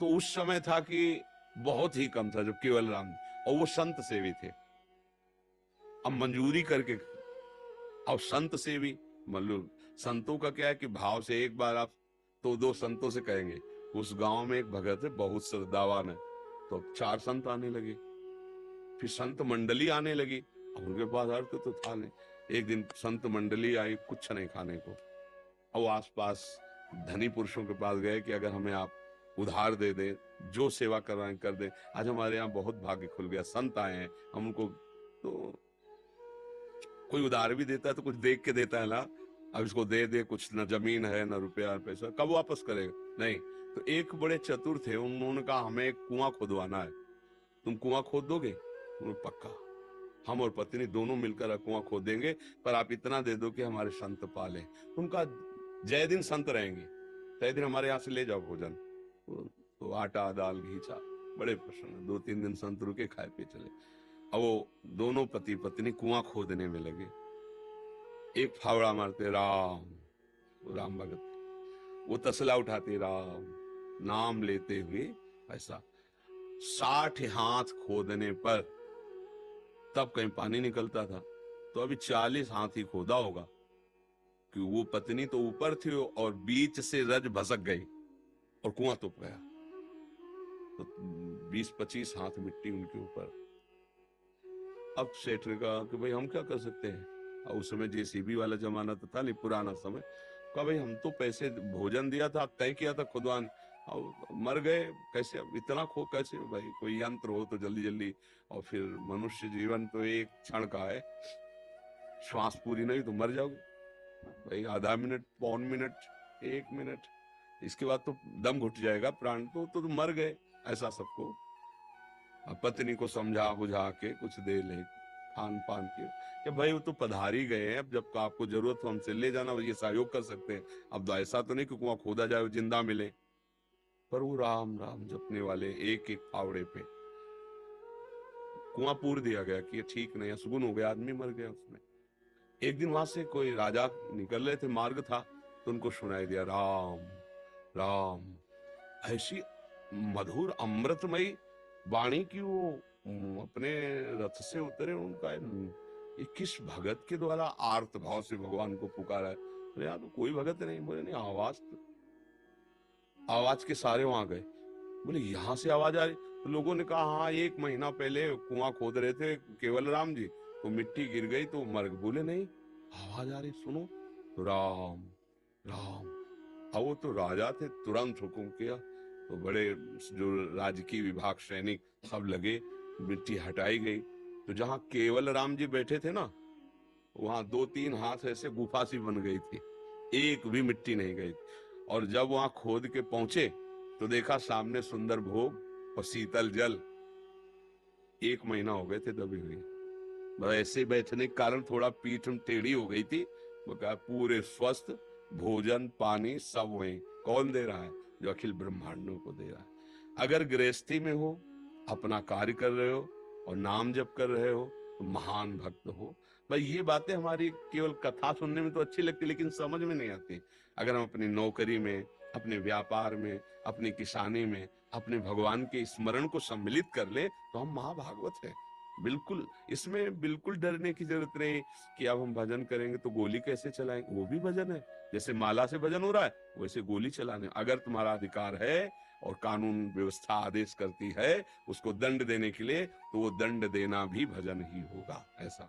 तो उस समय था कि बहुत ही कम था, जब केवल राम, और वो संत सेवी थे। अब मंजूरी करके, अब संत सेवी, मतलब संतों का क्या है कि भाव से एक बार आप तो दो संतों से कहेंगे। उस गांव में एक भगत है, बहुत श्रद्धावान है, तो अब 4 संत आने लगे, फिर संत मंडली आने लगी। अब उनके पास अर्थ तो था नहीं। एक दिन संत मंडली आई, कुछ नहीं खाने को। अब आसपास धनी पुरुषों के पास गए कि अगर हमें आप उधार दे दें, जो सेवा कर रहे हैं कर दें, आज हमारे यहाँ बहुत भाग्य खुल गया, संत आए हैं, हम उनको, तो कोई उधार भी देता है तो कुछ देख के देता है ना। अब इसको दे दे, कुछ न जमीन है न रुपया न पैसा, कब वापस करेगा, नहीं। तो एक बड़े चतुर थे, उन्होंने कहा हमें एक कुआं खुदवाना है, तुम कुआं खोद दोगे? पक्का, हम और पत्नी दोनों मिलकर कुआं खोद देंगे, पर आप इतना दे दो कि हमारे संत पाले। उनका जय दिन संत रहेंगे, तय दिन हमारे यहाँ से ले जाओ भोजन। तो आटा दाल घी चा, बड़े प्रसन्न, 2-3 दिन संत रुके, खाए पे चले। अब वो दोनों पति पत्नी कुआं खोदने में लगे। एक फावड़ा मारते राम, राम भगत, वो तसला उठाते राम, नाम लेते हुए, ऐसा 60 हाथ खोदने पर तब कहीं पानी निकलता था। तो अभी 40 हाथ ही खोदा होगा कि वो पत्नी तो ऊपर थी और बीच से रज भसक गई और कुआं तुप गया। तो 20-25 हाथ मिट्टी उनके ऊपर। अब सेठ ने कहा कि भाई हम क्या कर सकते हैं, और उस समय जेसीबी वाला जमाना तो था नहीं, पुराना समय। कहा भाई हम तो पैसे भोजन दिया था, तय किया था खुदवान, और मर गए कैसे, अब इतना खो कैसे भाई, कोई यंत्र हो तो जल्दी जल्दी। और फिर मनुष्य जीवन तो एक क्षण का है, श्वास पूरी नहीं तो मर जाओगे भाई, आधा मिनट, पौन मिनट, 1 मिनट, इसके बाद तो दम घुट जाएगा, प्राण तो मर गए, ऐसा सबको। अब पत्नी को समझा बुझा के कुछ दे ले, खान पान के, कि भाई वो तो पधारी गए हैं, अब जब आपको जरूरत हो हमसे ले जाना, ये सहयोग कर सकते हैं। अब तो ऐसा तो नहीं कि कुआं खोदा जाए जिंदा मिले। पर वो राम राम जपने वाले एक एक फावड़े पे कुआं पूर दिया गया कि ये ठीक नहीं, असगुन हो गया, आदमी मर गया उसमें। एक दिन वहां से कोई राजा निकल रहे थे, मार्ग था, तो उनको सुनाई दिया राम राम। ऐसी मधुर अमृतमयी वाणी की वो अपने रथ से उतरे, उनका ये किस भगत के द्वारा आर्त भाव से भगवान को पुकारा है। अरे यार, तो कोई भगत नहीं। बोले नहीं, आवाज के सारे वहां गए। बोले यहाँ से आवाज आ रही? तो लोगों ने कहा हाँ, 1 महीना पहले कुआं खोद रहे थे केवल राम जी, तो मिट्टी गिर गई तो मर गए। बोले नहीं, आवाज आ रही, सुनो। तो राम राम। अब वो तो राजा थे, तुरंत हुक्म किया, तो बड़े जो राजकीय विभाग सैनिक सब लगे, मिट्टी हटाई गई। तो जहां केवल राम जी बैठे थे ना, वहां 2-3 हाथ ऐसे गुफा सी बन गई थी, एक भी मिट्टी नहीं गई। और जब वहां खोद के पहुंचे तो देखा सामने सुंदर भोग और शीतल जल। 1 महीना हो गए थे दबी हुई, बस ऐसे बैठने के कारण थोड़ा पीठ टेढ़ी हो गई थी। वो कहा पूरे स्वस्थ, भोजन पानी सब वही, कौन दे रहा है? जो अखिल ब्रह्मांडों को दे रहा है। अगर गृहस्थी में हो, अपना कार्य कर रहे हो और नाम जप कर रहे हो, तो महान भक्त हो। भाई ये बातें हमारी केवल कथा सुनने में तो अच्छी लगती, लेकिन समझ में नहीं आती। अगर हम अपनी नौकरी में, अपने व्यापार में, अपनी किसानी में अपने भगवान के स्मरण को सम्मिलित कर ले, तो हम महाभागवत है। बिल्कुल, इसमें बिल्कुल डरने की जरूरत नहीं कि अब हम भजन करेंगे तो गोली कैसे चलाएंगे, वो भी भजन है। जैसे माला से भजन हो रहा है, वैसे गोली चलाने, अगर तुम्हारा अधिकार है और कानून व्यवस्था आदेश करती है उसको दंड देने के लिए, तो वो दंड देना भी भजन ही होगा, ऐसा।